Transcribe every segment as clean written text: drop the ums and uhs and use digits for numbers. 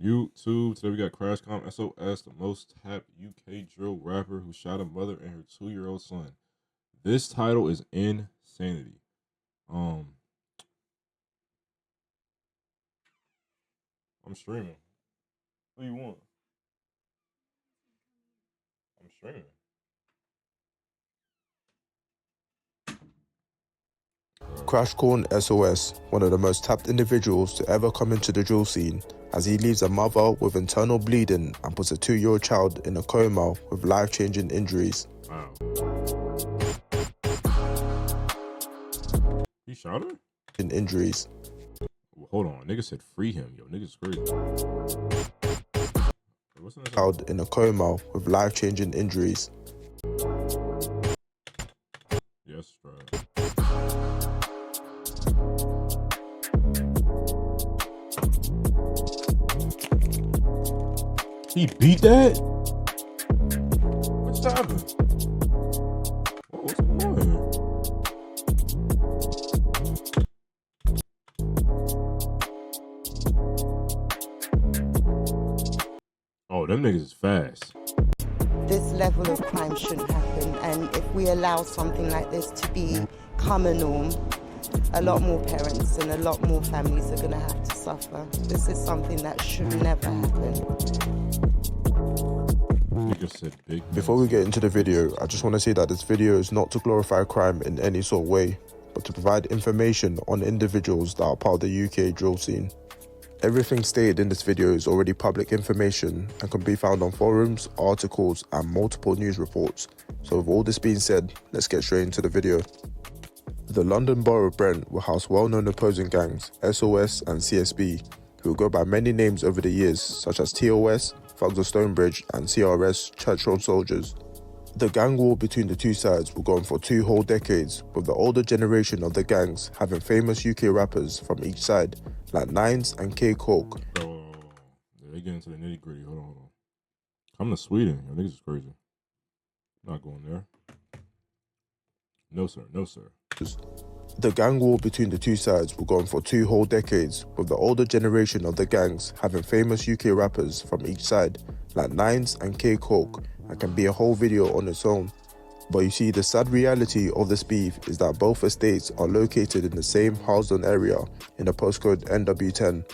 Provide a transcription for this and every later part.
YouTube. Today we got Krashcorn, SOS, the most tapped UK drill rapper who shot a mother and her 2-year-old son. This title is insanity. I'm streaming. What do you want? I'm streaming. Krashcorn SOS, one of the most tapped individuals to ever come into the drill scene, as he leaves a mother with internal bleeding and puts a 2-year-old child in a coma with life-changing injuries. Wow. He shot her? Injuries. Well, hold on. Nigga said free him. Yo, nigga's crazy. What's in this? Child in a coma with life-changing injuries. Yes, right. He beat that? What's happening? Oh, what's going on here? Oh, them niggas is fast. This level of crime shouldn't happen, and if we allow something like this to become a norm, a lot more parents and a lot more families are going to have to suffer. This is something that should never happen. Before we get into the video, I just want to say that this video is not to glorify crime in any sort of way, but to provide information on individuals that are part of the UK drill scene. Everything stated in this video is already public information and can be found on forums, articles and multiple news reports. So with all this being said, let's get straight into the video. The London Borough of Brent will house well-known opposing gangs, SOS and CSB, who will go by many names over the years, such as TOS, Thugs of Stonebridge and CRS, Church Road Soldiers. The gang war between the two sides will go on for 2 whole decades, with the older generation of the gangs having famous UK rappers from each side, like Nines and K Coke. Oh, they get into the nitty gritty. Hold on. I'm to Sweden. Your niggas is crazy. Not going there. No, sir. No, sir. The gang war between the two sides will go on for 2 whole decades, with the older generation of the gangs having famous UK rappers from each side, like Nines and K Coke, and can be a whole video on its own. But you see, the sad reality of this beef is that both estates are located in the same Harlesden area in the postcode NW10.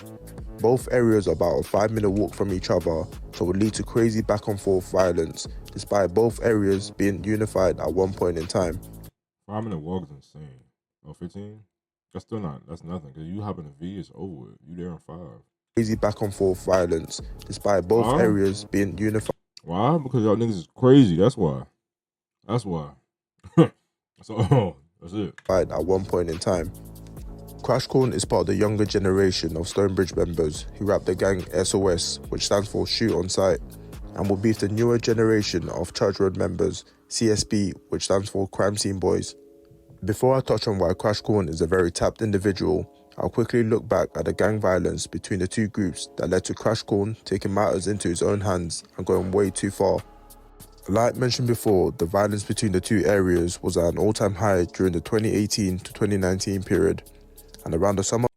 Both areas are about a 5-minute walk from each other, so would lead to crazy back and forth violence, despite both areas being unified at one point in time. 5-minute walk is insane. Oh, 15? That's still not, that's nothing, because you hop in a V, it's over with. You there in 5. Crazy back and forth violence, despite both areas being unified. Why? Because y'all niggas is crazy, that's why. That's why. So, that's it. At one point in time. Krashcorn is part of the younger generation of Stonebridge members who rap the gang SOS, which stands for Shoot on Sight, and will beef the newer generation of Church Road members, CSB, which stands for Crime Scene Boys. Before I touch on why Krashcorn is a very tapped individual, I'll quickly look back at the gang violence between the two groups that led to Krashcorn taking matters into his own hands and going way too far. Like mentioned before, the violence between the two areas was at an all-time high during the 2018 to 2019 period, and around the summer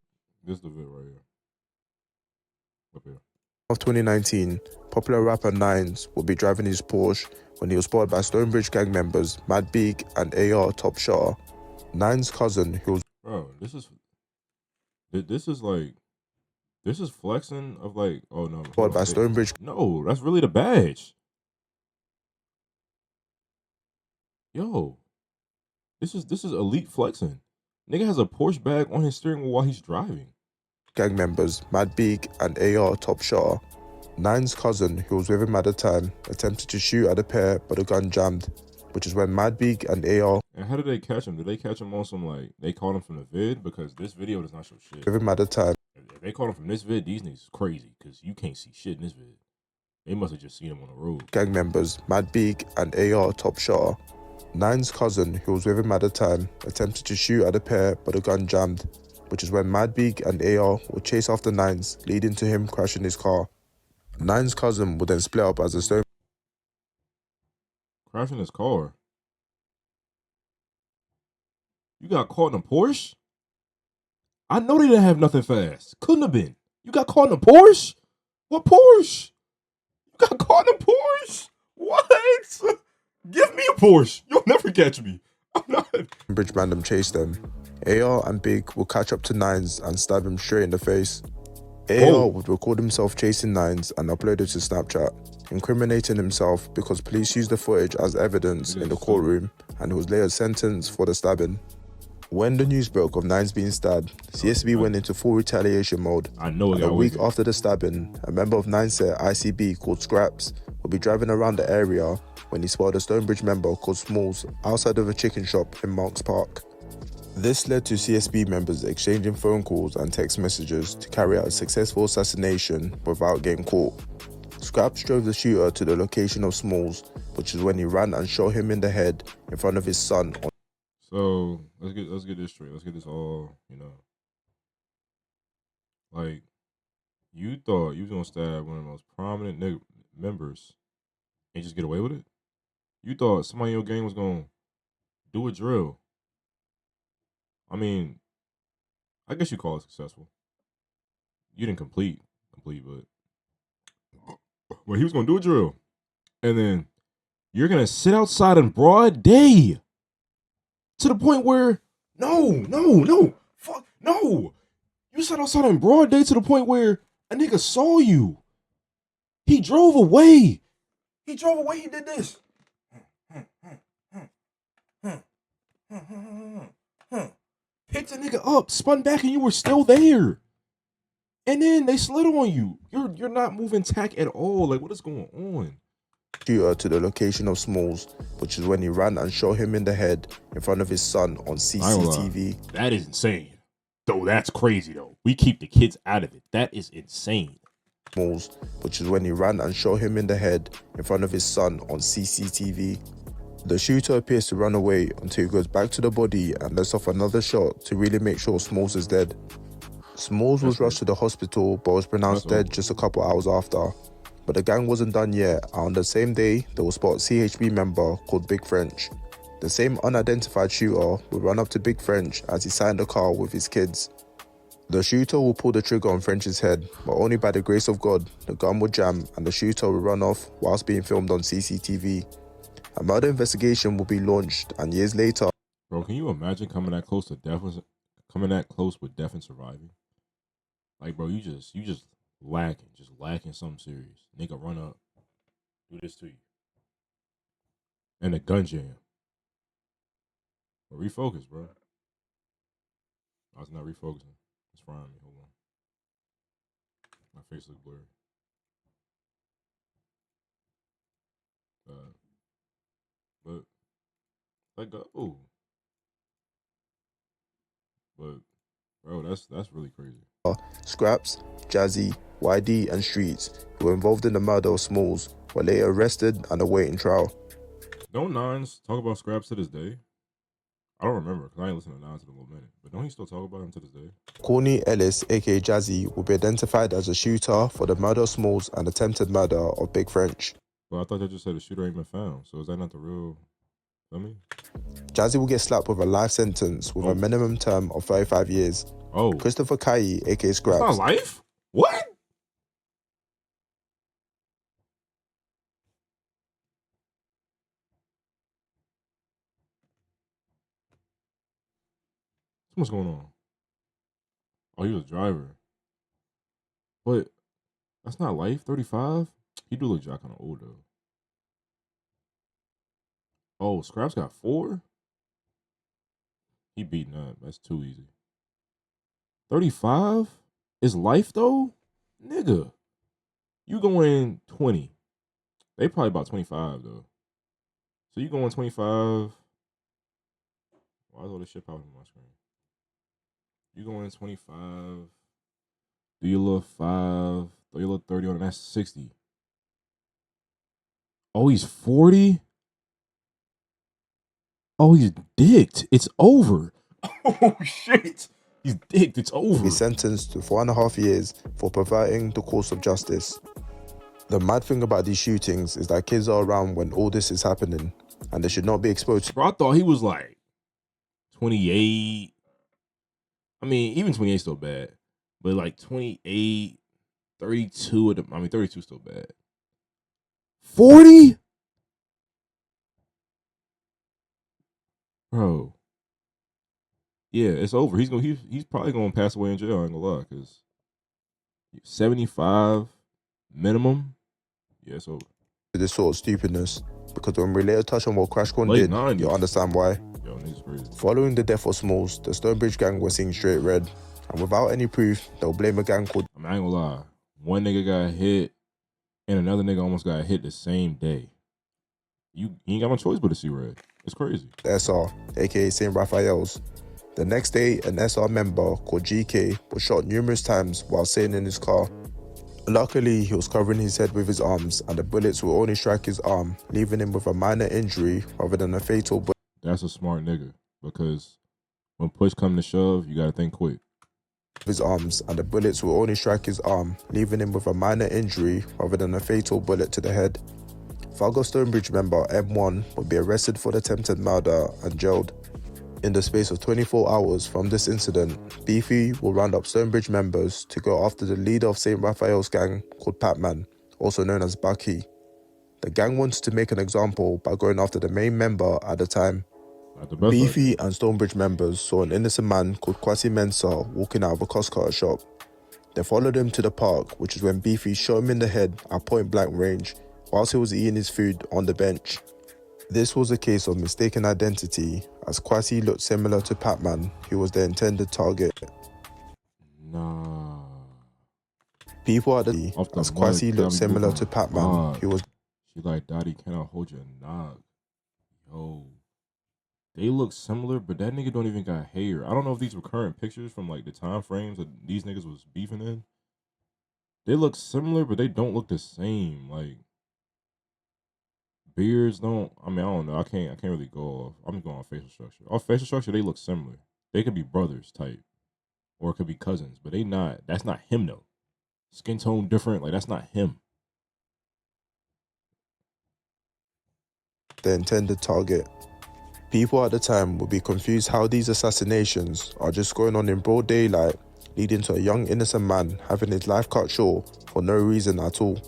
This is the vid right here. Up here. Of 2019, popular rapper Nines would be driving his Porsche when he was spotted by Stonebridge gang members Mad Beak and AR Top Shot. Nines' cousin, who was this is flexing of like, oh no. spotted by Stonebridge. No, that's really the badge. Yo, this is elite flexing. Nigga has a Porsche bag on his steering wheel while he's driving. Gang members Mad Beak and AR Top Shot. Nines' cousin, who was with him at the time, attempted to shoot at the pair, but the gun jammed, which is when Mad Beak and AR. And how did they catch him? Did they catch him on some, like, they caught him from the vid? Because this video does not show shit. With him at the time. If they caught him from this vid, these niggas is crazy, because you can't see shit in this vid. They must have just seen him on the road. Gang members Mad Beak and AR Top Shot. Nines' cousin, who was with him at the time, attempted to shoot at the pair, but the gun jammed, which is when Mad Beak and AR would chase after Nines, leading to him crashing his car. Nines' cousin would then split up as a stone. Crashing his car? You got caught in a Porsche? I know they didn't have nothing fast. Couldn't have been. You got caught in a Porsche? What Porsche? You got caught in a Porsche? What? Give me a Porsche. You'll never catch me. I'm not. Bridge Random chased them. AR and Big will catch up to Nines and stab him straight in the face. Whoa. AR would record himself chasing Nines and upload it to Snapchat, incriminating himself because police used the footage as evidence in the courtroom, and he was later sentenced for the stabbing. When the news broke of Nines being stabbed, CSB went into full retaliation mode. I know it And got a week wicked. after the stabbing, a member of Nines set ICB called Scraps would be driving around the area when he spotted a Stonebridge member called Smalls outside of a chicken shop in Monks Park. This led to CSB members exchanging phone calls and text messages to carry out a successful assassination without getting caught. Scraps drove the shooter to the location of Smalls, which is when he ran and shot him in the head in front of his son. So let's get this straight. Let's get this all, like, you thought you was gonna stab one of the most prominent members and just get away with it? You thought somebody in your gang was gonna do a drill? I mean, I guess you call it successful. You didn't complete, but he was gonna do a drill, and then you're gonna sit outside in broad day to the point where fuck no. You sat outside in broad day to the point where a nigga saw you. He drove away. He did this. Picked the nigga up, spun back, and you were still there. And then they slid on you. You're not moving tack at all. Like, what is going on? Shooter to the location of Smalls, which is when he ran and shot him in the head in front of his son on CCTV. That is insane. Though that's crazy though. We keep the kids out of it. That is insane. Smalls, which is when he ran and shot him in the head in front of his son on CCTV. The shooter appears to run away until he goes back to the body and lets off another shot to really make sure Smalls is dead. Smalls was rushed to the hospital but was pronounced dead just a couple hours after. But the gang wasn't done yet, and on the same day, they will spot a CHB member called Big French. The same unidentified shooter will run up to Big French as he sat in the car with his kids. The shooter will pull the trigger on French's head, but only by the grace of God, the gun will jam and the shooter will run off whilst being filmed on CCTV. A murder investigation will be launched, and years later... Bro, can you imagine coming that close with death and surviving? Like, bro, you just lacking something serious. Nigga run up, do this to you. And a gun jam. But refocus, bro. I was not refocusing. It's frying me. Hold on. My face looks blurry. But let go. But bro, that's really crazy. Scraps, Jazzy, YD and Streets, who were involved in the murder of Smalls, were later arrested and awaiting trial. Don't Nines talk about Scraps to this day? I don't remember because I ain't listened to Nines in a little minute. But don't he still talk about him to this day? Courtney Ellis, aka Jazzy, will be identified as a shooter for the murder of Smalls and attempted murder of Big French. Well, I thought they just said the shooter ain't been found. So is that not the real? Feel me? Jazzy will get slapped with a life sentence with a minimum term of 35 years. Oh. Christopher Kayi, aka Scraps. That's not life? What? What's going on? Oh, he was a driver. But that's not life. 35? He do look kind of old though. Oh, Scraps got 4? He beating up. That's too easy. 35 is life though? Nigga. You going 20. They probably about 25 though. So you going 25. Why is all this shit popping on my screen? You going 25. Do your little 5. Throw your little 30 on it. That's 60. Oh, he's 40? Oh, he's dicked. It's over. Oh, shit. He's dicked. It's over. He's sentenced to 4.5 years for perverting the course of justice. The mad thing about these shootings is that kids are around when all this is happening, and they should not be exposed. Bro, I thought he was like 28. I mean, even 28 is still bad. But like 28, 32 of them. I mean, 32 still bad. 40? Bro. Yeah, it's over. He's probably gonna pass away in jail, I ain't gonna lie, because 75 minimum. Yeah, it's over. This sort of stupidness, because when we later touch on what Krashcorn did, 90s. you'll understand why. Yo, niggas crazy. Following the death of Smalls, the Stonebridge gang were seeing straight red, and without any proof, they'll blame a gang called... I mean, I ain't gonna lie. One nigga got hit, and another nigga almost got hit the same day. You ain't got no choice but to see red. It's crazy. SR, aka St. Raphael's. The next day, an SR member called GK was shot numerous times while sitting in his car. Luckily, he was covering his head with his arms, and the bullets will only strike his arm, leaving him with a minor injury rather than a fatal bullet. That's a smart nigga, because when push come to shove, you gotta think quick. His arms, and the bullets will only strike his arm, leaving him with a minor injury rather than a fatal bullet to the head. Fargo Stonebridge member M1 will be arrested for the attempted murder and jailed. In the space of 24 hours from this incident, Beefy will round up Stonebridge members to go after the leader of St. Raphael's gang called Patman, also known as Bucky. The gang wanted to make an example by going after the main member at the time. Beefy and Stonebridge members saw an innocent man called Kwasi Mensah walking out of a cost cutter shop. They followed him to the park, which is when Beefy shot him in the head at point blank range whilst he was eating his food on the bench. This was a case of mistaken identity, as Kwasi looked similar to Patman, who was the intended target. Nah. People at the as Kwasi looked similar to Patman, who was... She like, Daddy, can I hold your knob? Yo. They look similar, but that nigga don't even got hair. I don't know if these were current pictures from like the time frames that these niggas was beefing in. They look similar, but they don't look the same. Like, beards don't. I mean, I don't know. I can't really go off. I'm just going on facial structure. Off facial structure, they look similar. They could be brothers type, or it could be cousins, but they not. That's not him though. Skin tone different. Like, that's not him. The intended target. People at the time would be confused how these assassinations are just going on in broad daylight, leading to a young innocent man having his life cut short for no reason at all.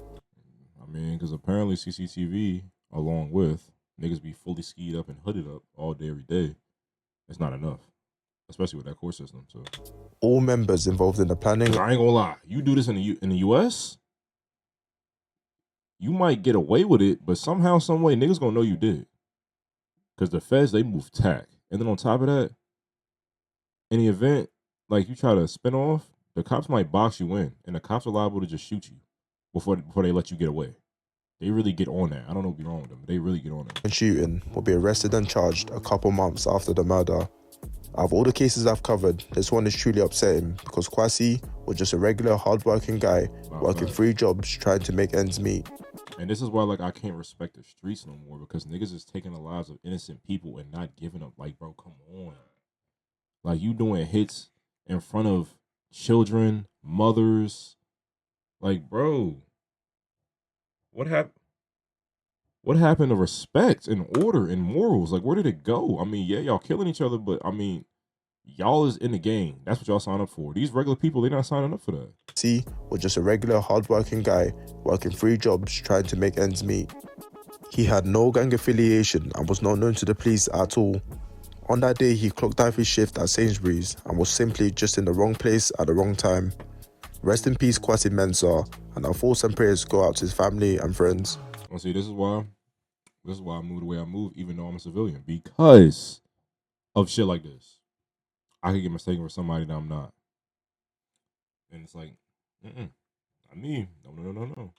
I mean, because apparently CCTV, along with niggas be fully skied up and hooded up all day, every day, it's not enough, especially with that court system. So all members involved in the planning. I ain't gonna lie, you do this in the US, you might get away with it, but somehow, some way, niggas gonna know you did. Because the feds, they move tack. And then on top of that, in the event, like, you try to spin off, the cops might box you in. And the cops are liable to just shoot you before they let you get away. They really get on that. I don't know what's wrong with them, but they really get on that. And shooting will be arrested and charged a couple months after the murder. Out of all the cases I've covered, this one is truly upsetting because Kwasi was just a regular hard-working guy working 3 jobs trying to make ends meet. And this is why, like, I can't respect the streets no more, because niggas is taking the lives of innocent people and not giving up. Like, bro, come on. Like, you doing hits in front of children, mothers. Like, bro, what happened? What happened to respect and order and morals? Like, where did it go? I mean, yeah, y'all killing each other, but I mean, y'all is in the game. That's what y'all sign up for. These regular people, they're not signing up for that. C was just a regular hard-working guy working 3 jobs trying to make ends meet. He had no gang affiliation and was not known to the police at all. On that day, he clocked out his shift at Sainsbury's and was simply just in the wrong place at the wrong time. Rest in peace, Kwasi Mensah, and our thoughts and prayers go out to his family and friends. Well, see, this is why I move the way I move, even though I'm a civilian, because of shit like this. I could get mistaken for somebody that I'm not. And it's like, not me. No.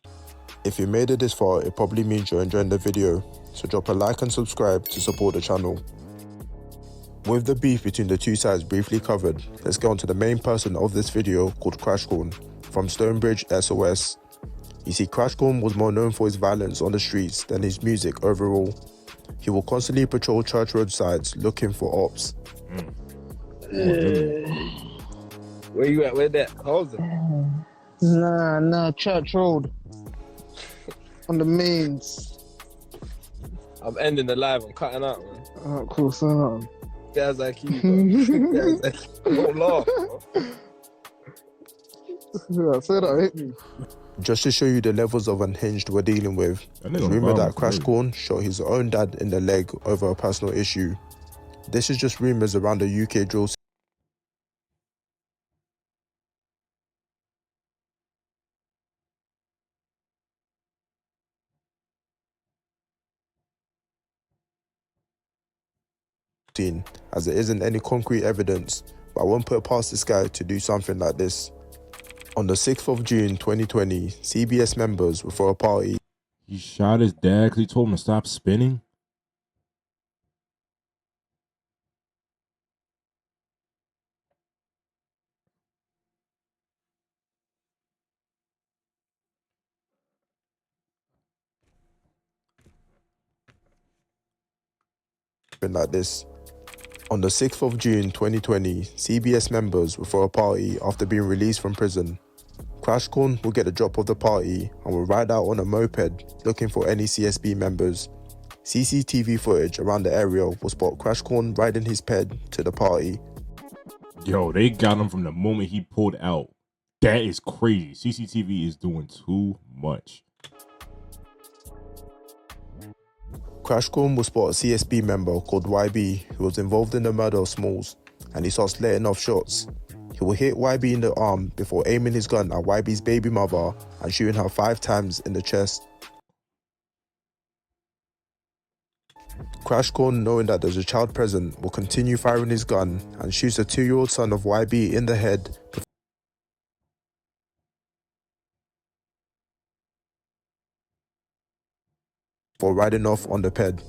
If you made it this far, it probably means you're enjoying the video, so drop a like and subscribe to support the channel. With the beef between the two sides briefly covered, let's get on to the main person of this video called Krashcorn from Stonebridge SOS. You see, Krashcorn was more known for his violence on the streets than his music overall. He will constantly patrol church roadsides looking for ops. Where you at? Where that? How's it? Nah, Church Road. On the mains. I'm ending the live. I'm cutting out, man. Oh, cool, son. Guys like you, bro. Guys like you. Don't laugh, bro. I said that hit me. Just to show you the levels of unhinged we're dealing with, That it's nigga rumored that violent for me. Krashcorn shot his own dad in the leg over a personal issue. This is just rumors around the UK drill scene, as there isn't any concrete evidence, but I won't put it past this guy to do something like this. On the 6th of June 2020, CBS members were for a party. He shot his dad because he told him to stop spinning. Like this. On the 6th of June 2020, CBS members were for a party after being released from prison. Krashcorn will get the drop of the party and will ride out on a moped looking for any CSB members. CCTV footage around the area will spot Krashcorn riding his ped to the party. Yo, they got him from the moment he pulled out. That is crazy. CCTV is doing too much. Krashcorn will spot a CSB member called YB who was involved in the murder of Smalls, and he starts letting off shots. He will hit YB in the arm before aiming his gun at YB's baby mother and shooting her 5 times in the chest. Krashcorn, knowing that there's a child present, will continue firing his gun and shoots a 2-year-old son of YB in the head before riding off on the ped.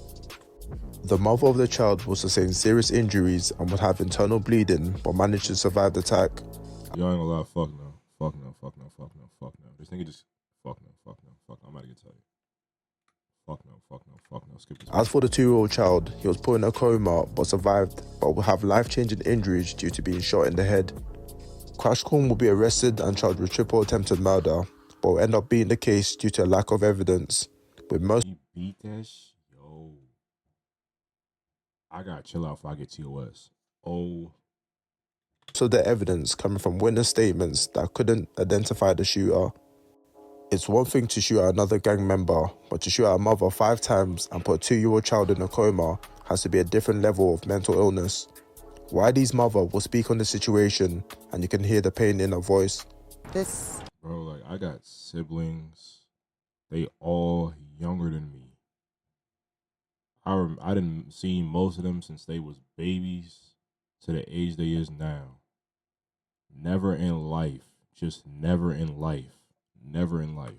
The mother of the child will sustain serious injuries and would have internal bleeding but managed to survive the attack. Y'all ain't gonna lie, fuck no. Fuck no, fuck no, fuck no, fuck no. This nigga just, fuck no, fuck no, fuck no. I'm about to get tell you. Fuck no, fuck no, fuck no. Skip this. As for the 2-year-old child, he was put in a coma but survived, but will have life-changing injuries due to being shot in the head. Krashcorn will be arrested and charged with triple attempted murder, but will end up being the case due to a lack of evidence, with most He beat that yo. I gotta chill out before I get TOS. Oh. of the evidence coming from witness statements that couldn't identify the shooter. It's one thing to shoot at another gang member, but to shoot at a mother 5 times and put a 2-year-old child in a coma has to be a different level of mental illness. YD's mother will speak on the situation, and you can hear the pain in her voice. This Bro, like, I got siblings. They all younger than me. I didn't see most of them since they was babies to the age they is now. Never in life. Just never in life. Never in life.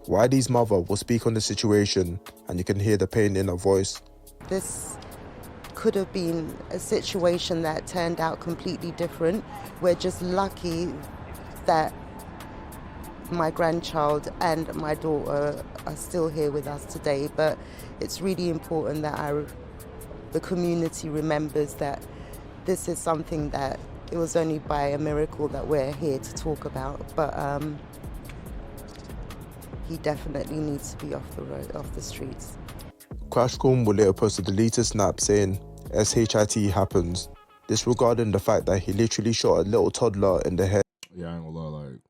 YD's mother will speak on the situation, and you can hear the pain in her voice. this could have been a situation that turned out completely different. We're just lucky that my grandchild and my daughter are still here with us today, but it's really important that the community remembers that this is something that it was only by a miracle that we're here to talk about, but he definitely needs to be off the road, off the streets. Krashcorn will later post a deleted snap saying SHIT happens, disregarding the fact that he literally shot a little toddler in the head. Yeah, I ain't gonna lie, like,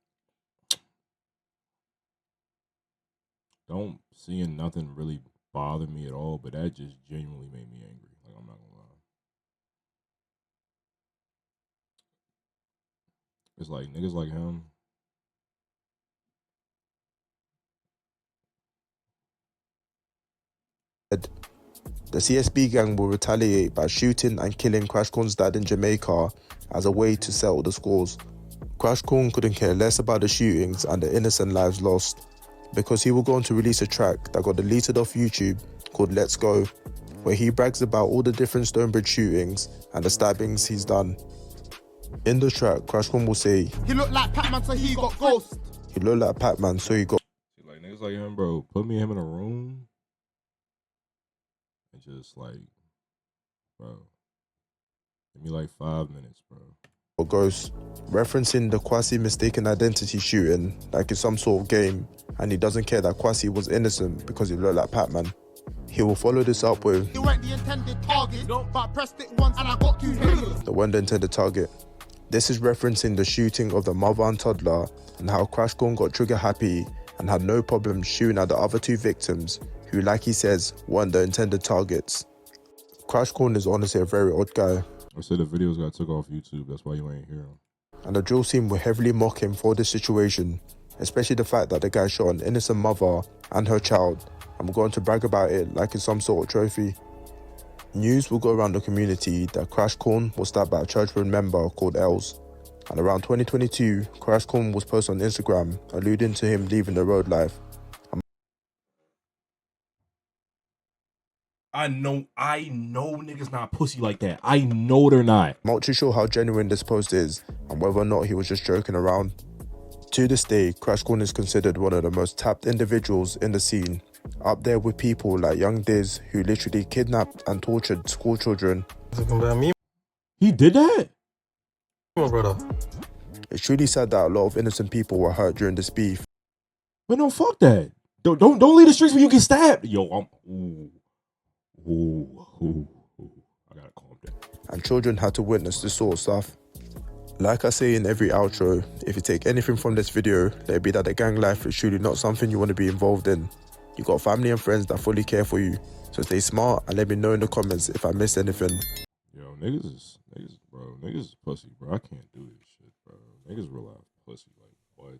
don't seeing nothing really bother me at all, but that just genuinely made me angry. Like, I'm not gonna lie. It's like niggas like him. The CSB gang will retaliate by shooting and killing Krashcorn's dad in Jamaica as a way to settle the scores. Krashcorn couldn't care less about the shootings and the innocent lives lost, because he will go on to release a track that got deleted off YouTube called Let's Go, where he brags about all the different Stonebridge shootings and the stabbings he's done. In the track, Krashcorn will say, He looked like Pac-Man, so he got ghost. he looked like Pac-Man, so he got. Like, niggas like him, bro, put me and him in a room and just like, bro, give me like 5 minutes, bro. Ghost, referencing the Kwasi mistaken identity shooting like it's some sort of game, and he doesn't care that Kwasi was innocent because he looked like Pac-Man. He will follow this up with, You weren't the intended target, but I pressed it once and I got 2 hits. the one intended target. This is referencing the shooting of the mother and toddler and how Krashcorn got trigger happy and had no problem shooting at the other two victims who, like he says, weren't the intended targets. Krashcorn is honestly a very odd guy. I said the videos got took off YouTube, that's why you ain't hear him. And the drill team will heavily mock him for this situation, especially the fact that the guy shot an innocent mother and her child and will go on to brag about it like it's some sort of trophy. News will go around the community that Krashcorn was stabbed by a churchman member called Els. And around 2022, Krashcorn was posted on Instagram alluding to him leaving the road life. I know niggas not pussy like that. I know they're not. I'm not too sure how genuine this post is and whether or not he was just joking around. To this day, Krashcorn is considered one of the most tapped individuals in the scene, up there with people like Young Diz, who literally kidnapped and tortured school children. He did that? Come on, brother. It's truly sad that a lot of innocent people were hurt during this beef. But no, fuck that. Don't leave the streets when you get stabbed. Yo, I'm I gotta calm down. And children had to witness this sort of stuff. Like I say in every outro, if you take anything from this video, let it be that the gang life is truly not something you want to be involved in. You got family and friends that fully care for you, so stay smart and let me know in the comments if I missed anything. Yo, niggas is pussy, bro. I can't do this shit, bro. Niggas real life pussy, like what?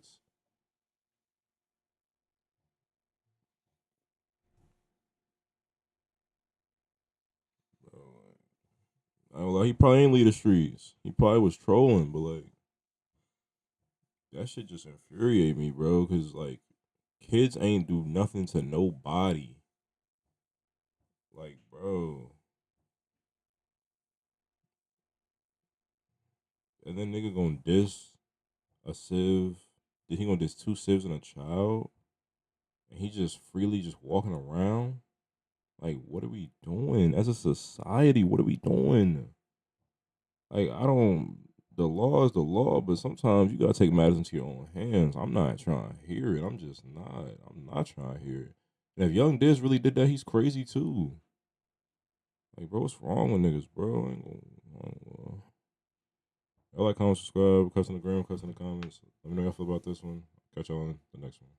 Bro, he probably ain't leave the streets. He probably was trolling, but like that shit just infuriate me, bro. Cause like kids ain't do nothing to nobody. Like, bro. And then nigga gonna diss a civ. Then he gonna diss 2 civs and a child. And he just freely just walking around. Like, what are we doing? As a society, what are we doing? Like, the law is the law, but sometimes you gotta take matters into your own hands. I'm not trying to hear it. I'm not trying to hear it. And if Young Diz really did that, he's crazy too. Like, bro, what's wrong with niggas, bro? I ain't gonna I like, comment, subscribe, cuss on the gram, cuss in the comments. Let me know how you feel about this one. Catch y'all in the next one.